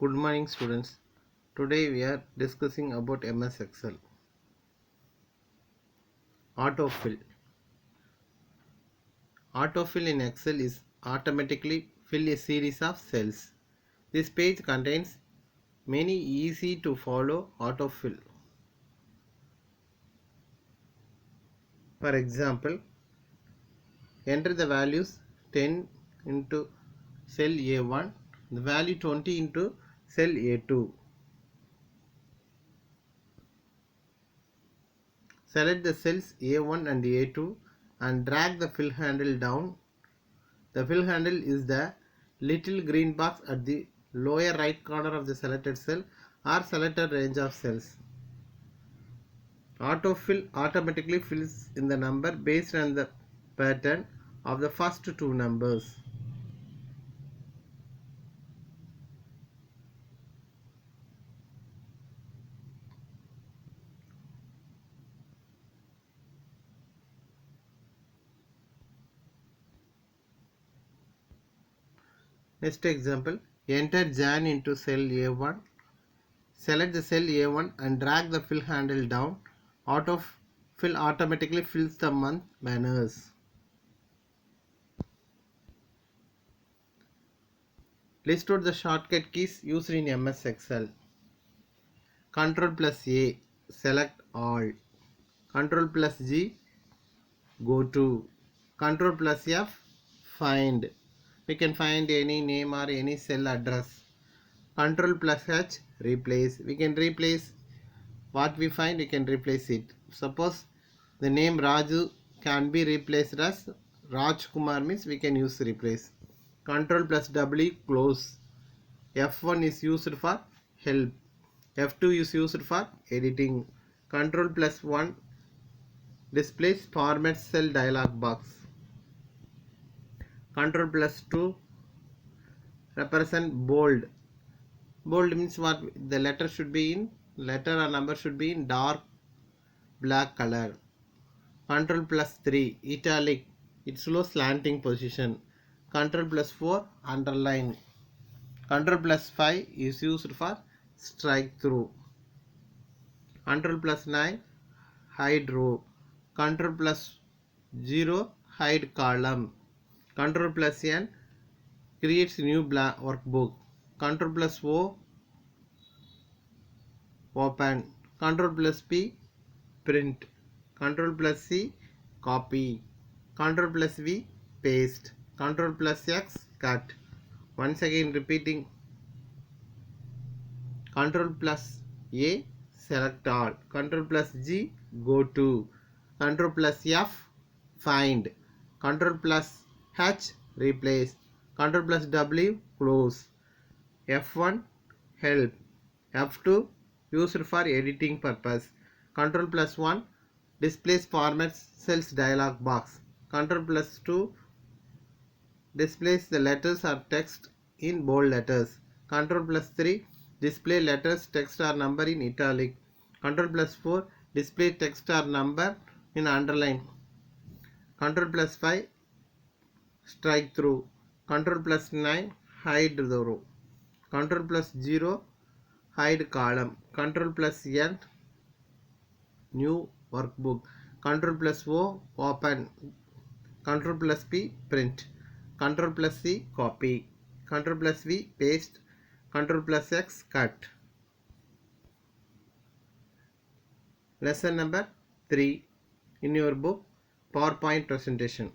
Good morning students. Today we are discussing about MS Excel. Autofill. Autofill in Excel is automatically fill a series of cells. This page contains many easy to follow autofill. For example, enter the values 10 into cell A1, the value 20 into cell A2. Select the cells A1 and A2 and drag the fill handle down. The fill handle is the little green box at the lower right corner of the selected cell or selected range of cells. Autofill automatically fills in the number based on the pattern of the first two numbers. Next example, enter Jan into cell A1. Select the cell A1 and drag the fill handle down. Autofill automatically fills the month banners. List out the shortcut keys used in MS Excel. Ctrl plus A, select all. Ctrl plus G, go to. Ctrl plus F, find. We can find any name or any cell address. Ctrl plus H, replace. We can replace what we find, we can replace it. Suppose the name Raju can be replaced as Rajkumar means we can use replace. Ctrl plus W, close. F1 is used for help. F2 is used for editing. Ctrl plus 1 displays format cell dialog box. Ctrl plus 2 represent bold. Bold means what? The letter should be in, letter or number should be in dark black color. Ctrl plus 3 italic, it shows slanting position. Ctrl plus 4 underline. Ctrl plus 5 is used for strike through. Ctrl plus 9 hide row. Ctrl plus 0 hide column. Ctrl plus N creates new blank workbook. Ctrl plus O open. Ctrl plus P print. Ctrl plus C copy. Ctrl plus V paste. Ctrl plus X cut. Once again repeating. Ctrl plus A select all. Ctrl plus G go to. Ctrl plus F find. Ctrl plus H replace. Ctrl plus W close. F1 help. F2 used for editing purpose. Ctrl plus 1 displays format cells dialog box. Ctrl plus 2 displays the letters or text in bold letters. Ctrl plus 3 display letters, text or number in italic. Ctrl plus 4 display text or number in underline. Ctrl plus 5 strike through. Ctrl plus 9 hide the row. Ctrl plus 0 hide column. Ctrl plus N new workbook. Ctrl plus O open. Ctrl plus P print. Ctrl plus C copy. Ctrl plus V paste. Ctrl plus X cut. Lesson number 3 in your book, PowerPoint presentation.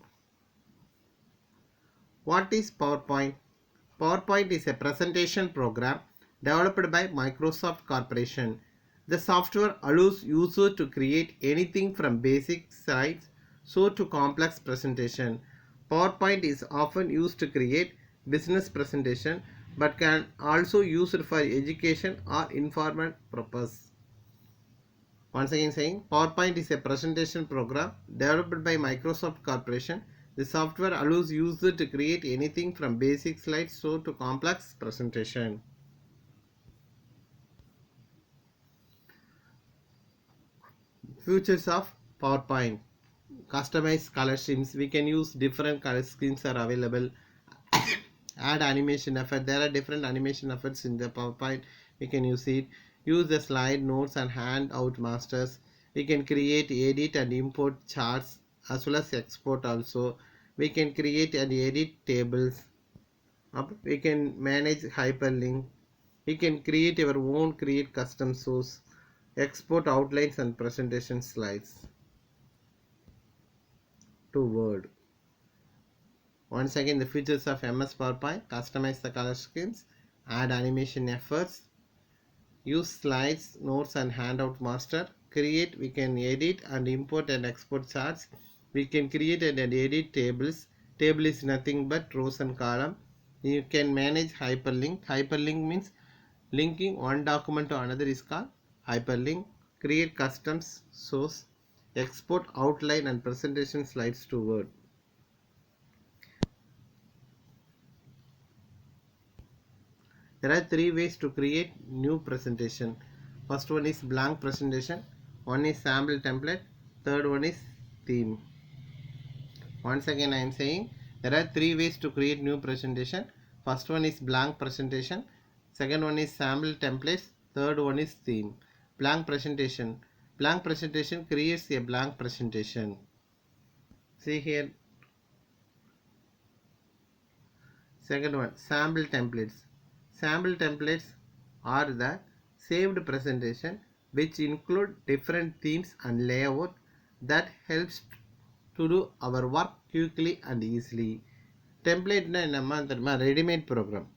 What is PowerPoint? PowerPoint is a presentation program developed by Microsoft Corporation. The software allows users to create anything from basic slides to complex presentation. PowerPoint is often used to create business presentation but can also used for education or information purpose. Once again saying, PowerPoint is a presentation program developed by Microsoft Corporation. The software allows users to create anything from basic slides to complex presentation. Features of PowerPoint. Customized color schemes. We can use different color schemes are available. Add animation effect. There are different animation effects in the PowerPoint. We can use it. Use the slide, notes and handout masters. We can create, edit and import charts as well as export also. We can create and edit tables. We can manage hyperlink. We can create our own, create custom source, export outlines and presentation slides to Word. Once again, the features of MS PowerPoint: customize the color schemes, add animation efforts, use slides, notes and handout master, create, we can edit and import and export charts, we can create and edit tables. Table is nothing but rows and column. You can manage hyperlink. Hyperlink means linking one document to another is called hyperlink. Create custom source, export outline and presentation slides to Word. There are three ways to create new presentation. First one is blank presentation, one is sample template, third one is theme. Once again I am saying there are three ways to create new presentation. First one is blank presentation, second one is sample templates, third one is theme. Blank presentation. Blank presentation creates a blank presentation. See here. Second one, sample templates. Sample templates are the saved presentation which include different themes and layout that helps to do our work quickly and easily. Template is ready-made program.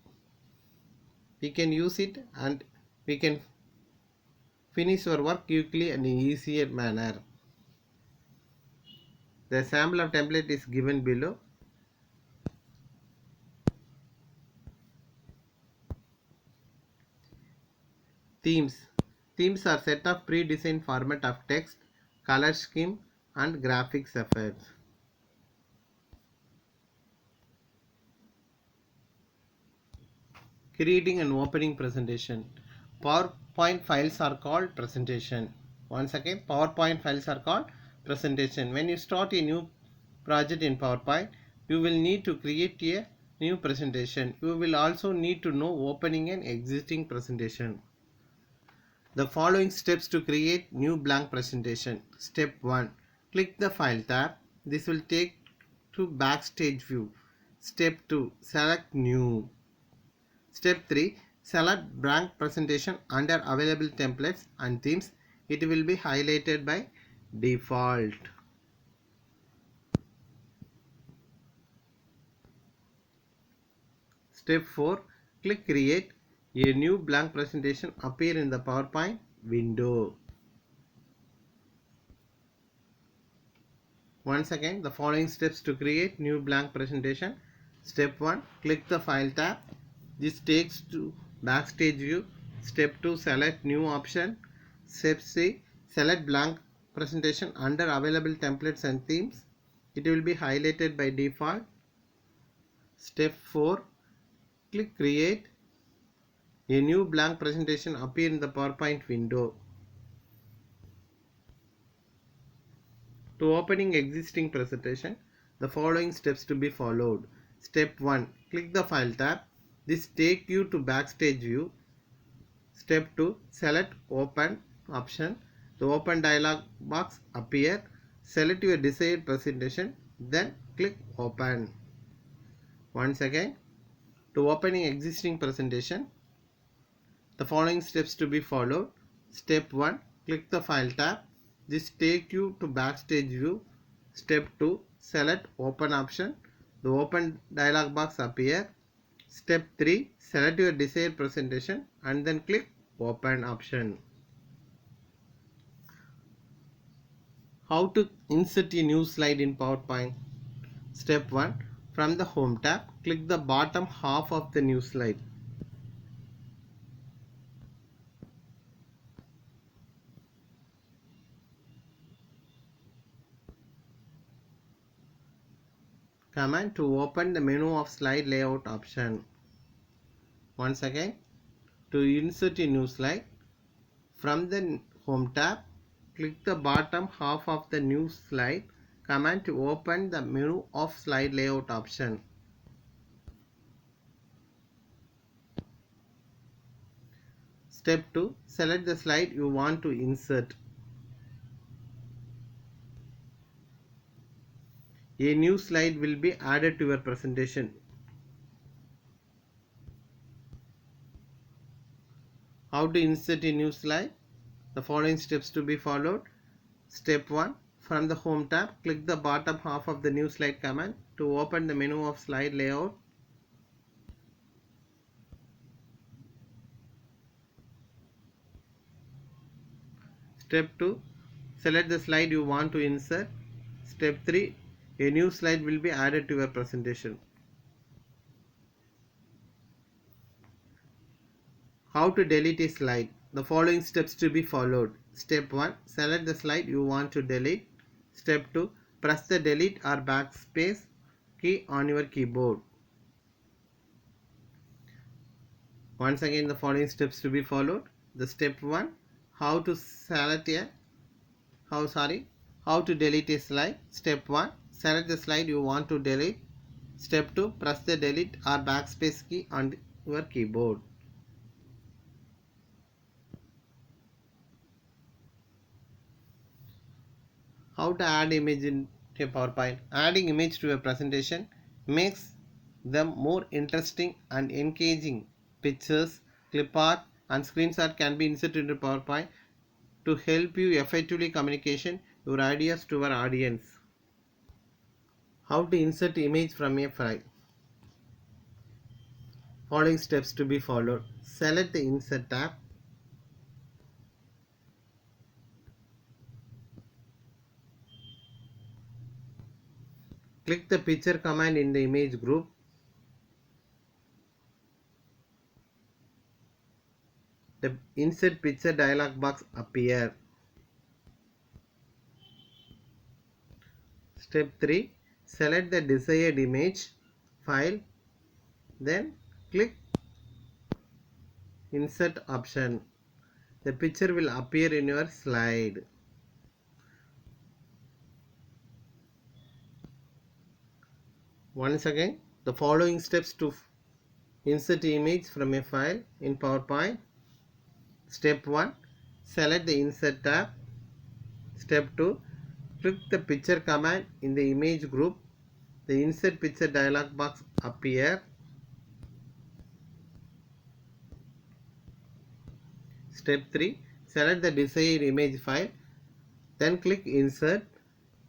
We can use it and we can finish our work quickly and in easier manner. The sample of template is given below. Themes. Themes are set of pre-designed format of text, color scheme and graphics effects. Creating and opening presentation. PowerPoint files are called presentation. Once again, PowerPoint files are called presentation. When you start a new project in PowerPoint, you will need to create a new presentation. You will also need to know opening an existing presentation. The following steps to create new blank presentation. Step 1. Click the File tab. This will take to Backstage view. Step 2. Select New. Step 3. Select blank presentation under available templates and themes. It will be highlighted by default. Step 4. Click Create. A new blank presentation appear in the PowerPoint window. Once again, the following steps to create new blank presentation. Step 1. Click the File tab. This takes to Backstage view. Step 2. Select New option. Step 3. Select blank presentation under available templates and themes. It will be highlighted by default. Step 4. Click Create. A new blank presentation appear in the PowerPoint window. To opening existing presentation, the following steps to be followed. Step 1. Click the File tab. This take you to Backstage view. Step 2. Select Open option. The open dialog box appear. Select your desired presentation. Then click Open. Once again, to opening existing presentation, the following steps to be followed. Step 1. Click the File tab. This take you to Backstage view. Step 2. Select Open option. The open dialog box appear. Step 3. Select your desired presentation and then click Open option. How to insert a new slide in PowerPoint? Step 1. From the Home tab, click the bottom half of the new slide. Command to open the menu of slide layout option. Once again, to insert a new slide, from the Home tab, click the bottom half of the new slide. Command to open the menu of slide layout option. Step 2. Select the slide you want to insert. A new slide will be added to your presentation. How to insert a new slide? The following steps to be followed. Step 1. From the Home tab, click the bottom half of the New Slide command to open the menu of Slide Layout. Step 2. Select the slide you want to insert. Step 3. A new slide will be added to your presentation. How to delete a slide? The following steps to be followed. Step 1. Select the slide you want to delete. Step 2. Press the delete or backspace key on your keyboard. Once again, the following steps to be followed. The step 1. How to delete a slide. Step 1. Select the slide you want to delete. Step 2. Press the delete or backspace key on your keyboard. How to add image in a PowerPoint? Adding image to a presentation makes them more interesting and engaging. Pictures, clip art and screenshot can be inserted into PowerPoint to help you effectively communicate your ideas to our audience. How to insert image from a file? Following steps to be followed. Select the Insert tab. Click the picture command in the image group. The Insert Picture dialog box appears. Step 3. Select the desired image file. Then click Insert option. The picture will appear in your slide. Once again, the following steps to insert image from a file in PowerPoint. Step 1. Select the Insert tab. Step 2. Click the picture command in the image group. The Insert Picture dialog box appears. Step 3. Select the desired image file. Then click Insert.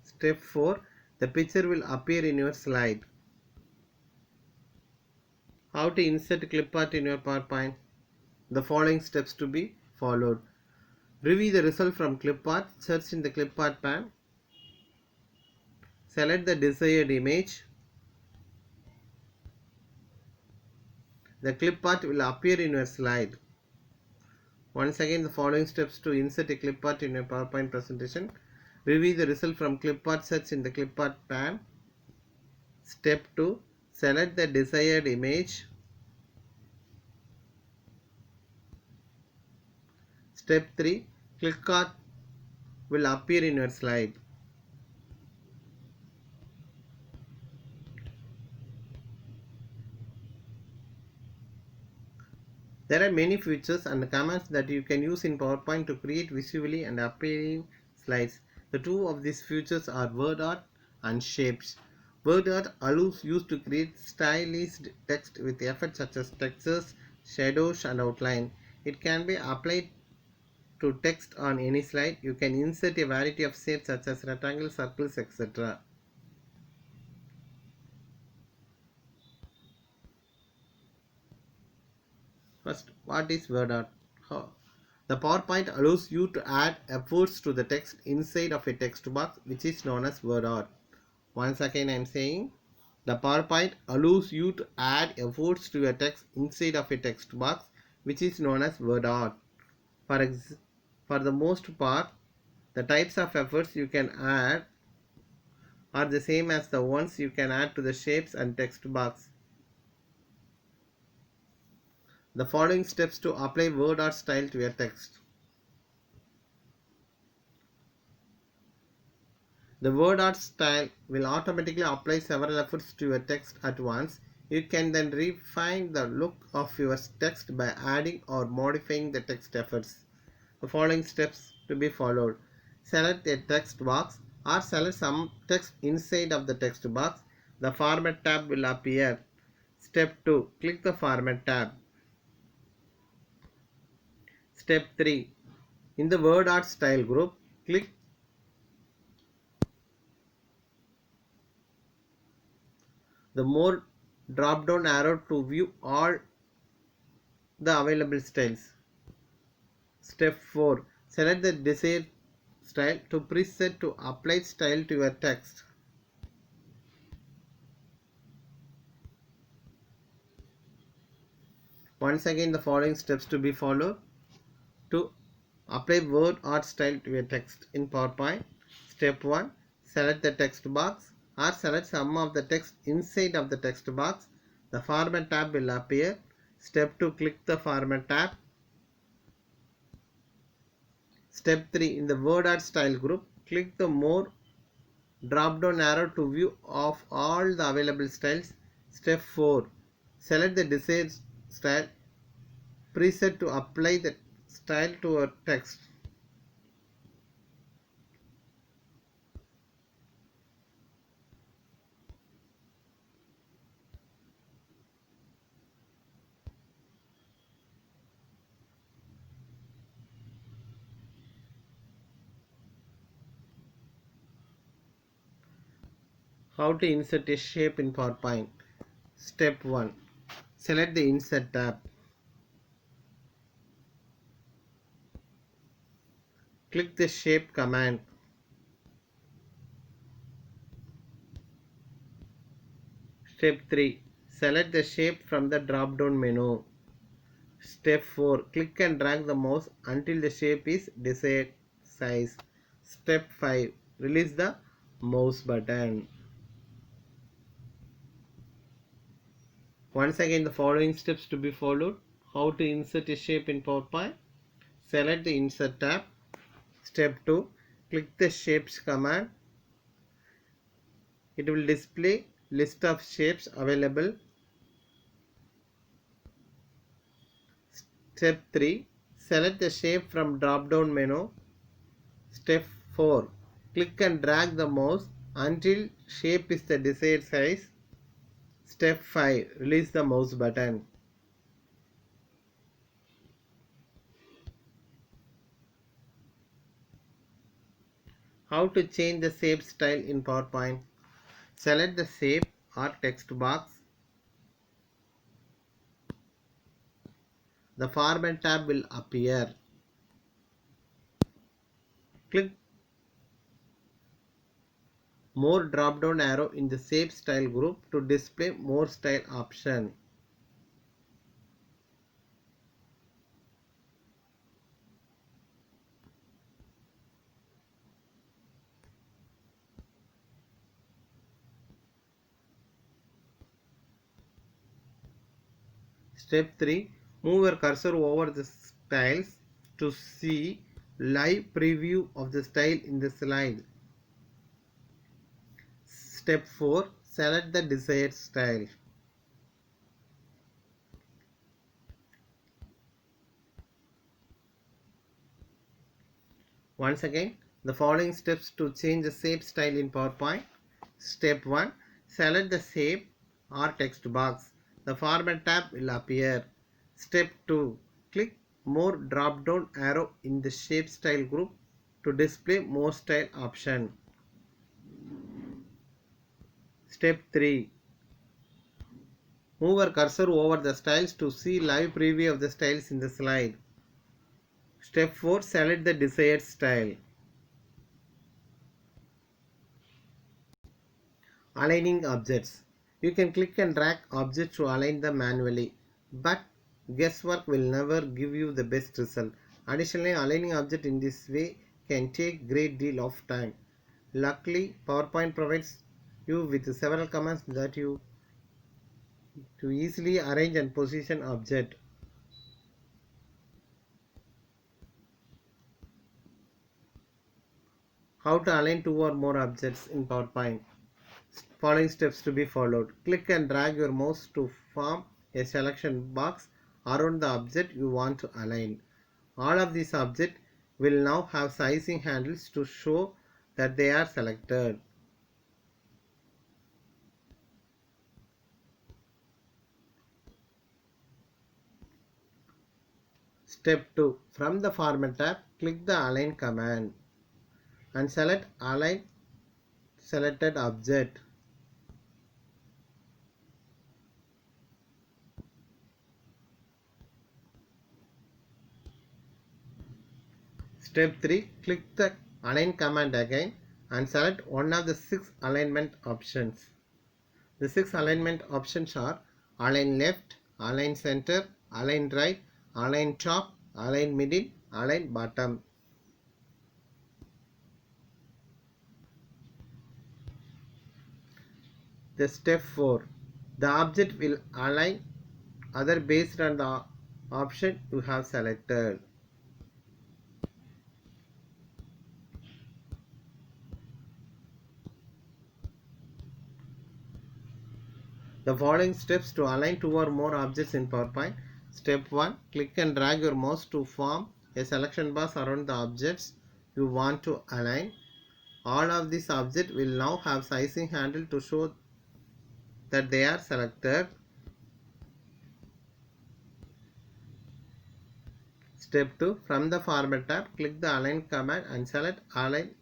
Step 4. The picture will appear in your slide. How to insert clip art in your PowerPoint? The following steps to be followed. Review the result from clip art. Search in the clip art pane. Select the desired image. The clip art will appear in your slide. Once again, the following steps to insert a clip art in your PowerPoint presentation. Review the result from clip art. Search in the clip art pane. Step 2. Select the desired image. Step 3. Clip art will appear in your slide. There are many features and commands that you can use in PowerPoint to create visually and appealing slides. The two of these features are word art and shapes. Word art allows you to create stylized text with effects such as textures, shadows and outline. It can be applied to text on any slide. You can insert a variety of shapes such as rectangles, circles, etc. First, what is word art? The PowerPoint allows you to add efforts to the text inside of a text box, which is known as word art. Once again, I am saying the PowerPoint allows you to add efforts to a text inside of a text box, which is known as word art. For the most part, the types of efforts you can add are the same as the ones you can add to the shapes and text box. The following steps to apply word art style to your text. The word art style will automatically apply several efforts to your text at once. You can then refine the look of your text by adding or modifying the text efforts. The following steps to be followed. Select a text box or select some text inside of the text box. The Format tab will appear. Step 2. Click the Format tab. Step 3. In the Word Art Style group, click the More drop down arrow to view all the available styles. Step 4. Select the desired style to preset to apply style to your text. Once again, the following steps to be followed to apply word art style to your text in PowerPoint. Step 1. Select the text box or select some of the text inside of the text box. The Format tab will appear. Step 2. Click the Format tab. Step 3. In the word art style group, click the More drop down arrow to view of all the available styles. Step 4. Select the desired style preset to apply the style to your text. How to insert a shape in PowerPoint. Step 1. Select the Insert tab. Click the Shape command. Step 3. Select the shape from the drop down menu. Step 4. Click and drag the mouse until the shape is desired size. Step 5. Release the mouse button. Once again, the following steps to be followed. How to insert a shape in PowerPoint. Select the Insert tab. Step 2. Click the Shapes command. It will display list of shapes available. Step 3. Select the shape from drop down menu. Step 4. Click and drag the mouse until shape is the desired size. Step 5. Release the mouse button. How to change the shape style in PowerPoint. Select the shape or text box. The Format tab will appear. Click More drop down arrow in the Shape Style group to display more style option. Step 3. Move your cursor over the styles to see live preview of the style in the slide. Step 4. Select the desired style. Once again, the following steps to change the shape style in PowerPoint. Step 1. Select the shape or text box. The Format tab will appear. Step 2. Click More drop down arrow in the Shape Style group to display more style option. Step 3. Move your cursor over the styles to see live preview of the styles in the slide. Step 4. Select the desired style. Aligning objects. You can click and drag objects to align them manually, but guesswork will never give you the best result. Additionally, aligning objects in this way can take great deal of time. Luckily, PowerPoint provides you with several commands that you to easily arrange and position object. How to align two or more objects in PowerPoint. Following steps to be followed. Click and drag your mouse to form a selection box around the object you want to align. All of these objects will now have sizing handles to show that they are selected. Step 2. From the Format tab, click the Align command and select Align selected object. Step 3. Click the Align command again and select one of the 6 alignment options. The 6 alignment options are Align left, Align center, Align right, Align top, Align middle, Align bottom. The step 4. The object will align other based on the option you have selected. The following steps to align 2 or more objects in PowerPoint. Step 1. Click and drag your mouse to form a selection box around the objects you want to align. All of these objects will now have sizing handle to show that they are selected. Step 2. From the Format tab, click the Align command and select Align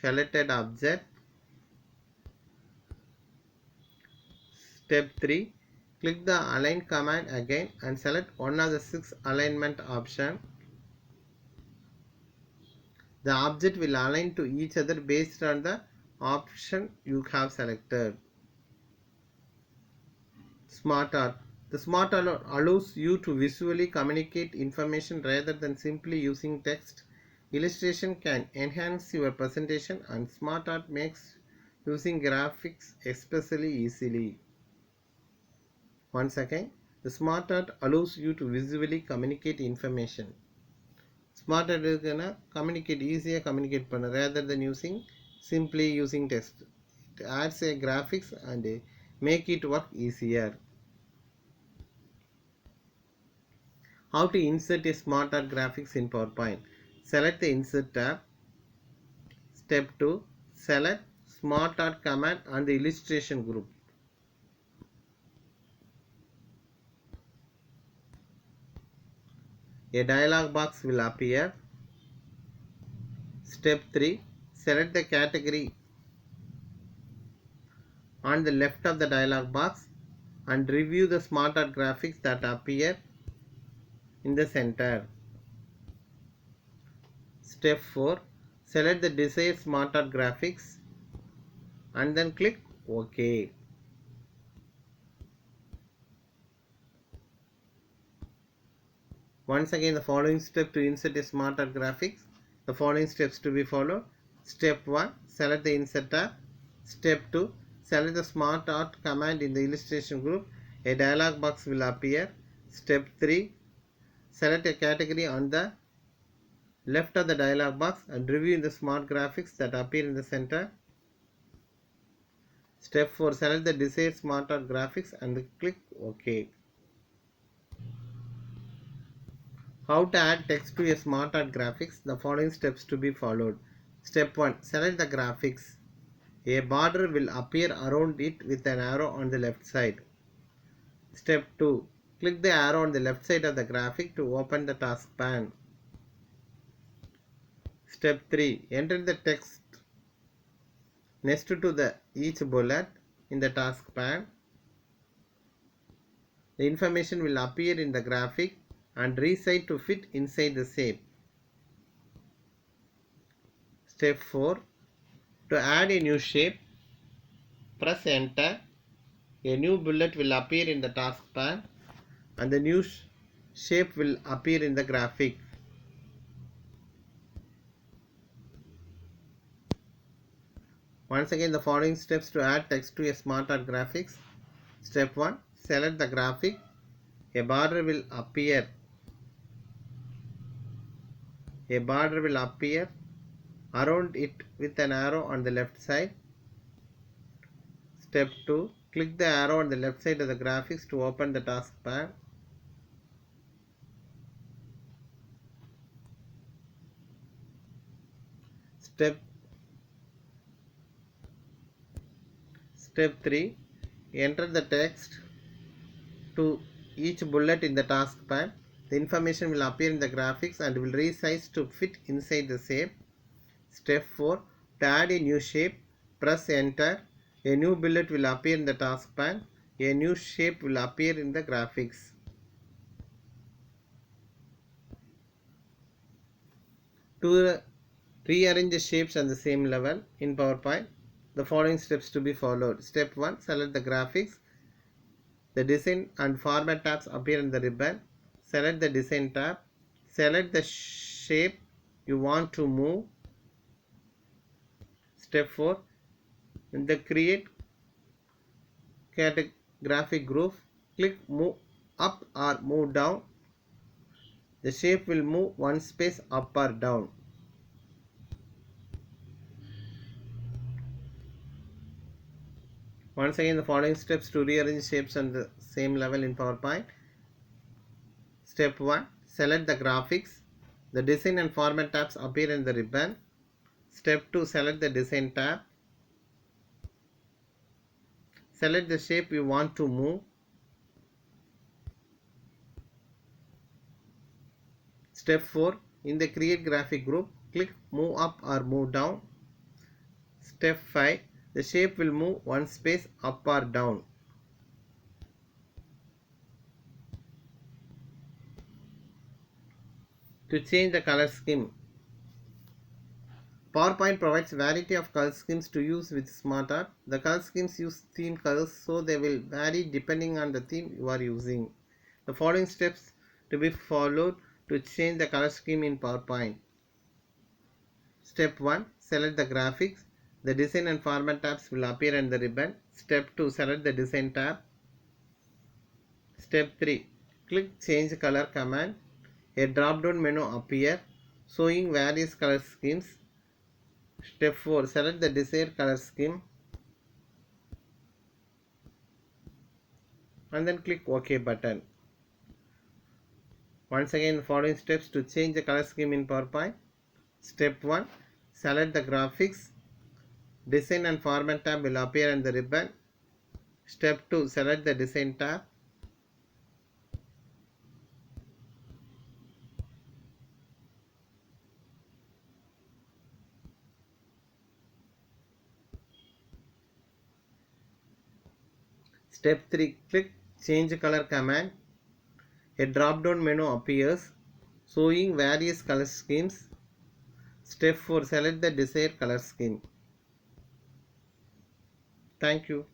selected object. Step 3. Click the Align command again and select one of the 6 alignment options. The object will align to each other based on the option you have selected. Smart Art. The Smart Art allows you to visually communicate information rather than simply using text. Illustration can enhance your presentation, and Smart Art makes using graphics especially easily. Once again, the Smart Art allows you to visually communicate information. Smart Art is communicate easier communicate panna rather than simply using text. It adds a graphics and make it work easier. How to insert a Smart Art graphics in PowerPoint. Select the Insert tab. Step 2. Select Smart Art command on the illustration group. A dialog box will appear. Step 3. Select the category on the left of the dialog box and review the Smart Art graphics that appear in the center. Step 4. Select the desired Smart Art graphics and then click OK. Once again, the following step to insert a Smart Art graphics. The following steps to be followed. Step 1. Select the Insert tab. Step 2. Select the Smart Art command in the illustration group. A dialog box will appear. Step 3. Select a category on the left of the dialog box and review the smart graphics that appear in the center. Step 4. Select the desired Smart Art graphics and click OK. How to add text to a Smart Art graphics. The following steps to be followed. Step 1. Select the graphics. A border will appear around it with an arrow on the left side. Step 2. Click the arrow on the left side of the graphic to open the taskpan. Step 3. Enter the text next to each bullet in the taskpan. The information will appear in the graphic and resize to fit inside the shape. Step 4. To add a new shape, press enter. A new bullet will appear in the taskpan and the new shape will appear in the graphic. Once again, the following steps to add text to a Smart Art graphics. Step 1. Select the graphic. A border will appear. A border will appear around it with an arrow on the left side. Step 2. Click the arrow on the left side of the graphics to open the taskbar. Step 3. Enter the text to each bullet in the taskbar. The information will appear in the graphics and will resize to fit inside the shape. Step 4. To add a new shape, press enter. A new bullet will appear in the taskbar. A new shape will appear in the graphics. To rearrange the shapes on the same level in PowerPoint, the following steps to be followed. Step 1. Select the graphics. The design and format tabs appear in the ribbon. Select the design tab. Select the shape you want to move. Step 4. In the create graphic group, click move up or move down. The shape will move one space up or down. Once again, the following steps to rearrange shapes on the same level in PowerPoint. Step 1. Select the graphics. The design and format tabs appear in the ribbon. Step 2. Select the design tab. Select the shape you want to move. Step 4. In the create graphic group, click move up or move down. Step 5. The shape will move one space up or down. To change the color scheme, PowerPoint provides a variety of color schemes to use with SmartArt. The color schemes use theme colors, so they will vary depending on the theme you are using. The following steps to be followed to change the color scheme in PowerPoint. Step 1. Select the graphics. The design and format tabs will appear in the ribbon. Step 2. Select the design tab. Step 3. Click change color command. A drop down menu appears showing various color schemes. Step 4. Select the desired color scheme and then click OK button. Once again, the following steps to change the color scheme in PowerPoint. Step 1. Select the graphics. Design and format tab will appear in the ribbon. Step 2. Select the design tab. Step 3. Click change color command. A drop down menu appears showing various color schemes. Step 4. Select the desired color scheme. Thank you.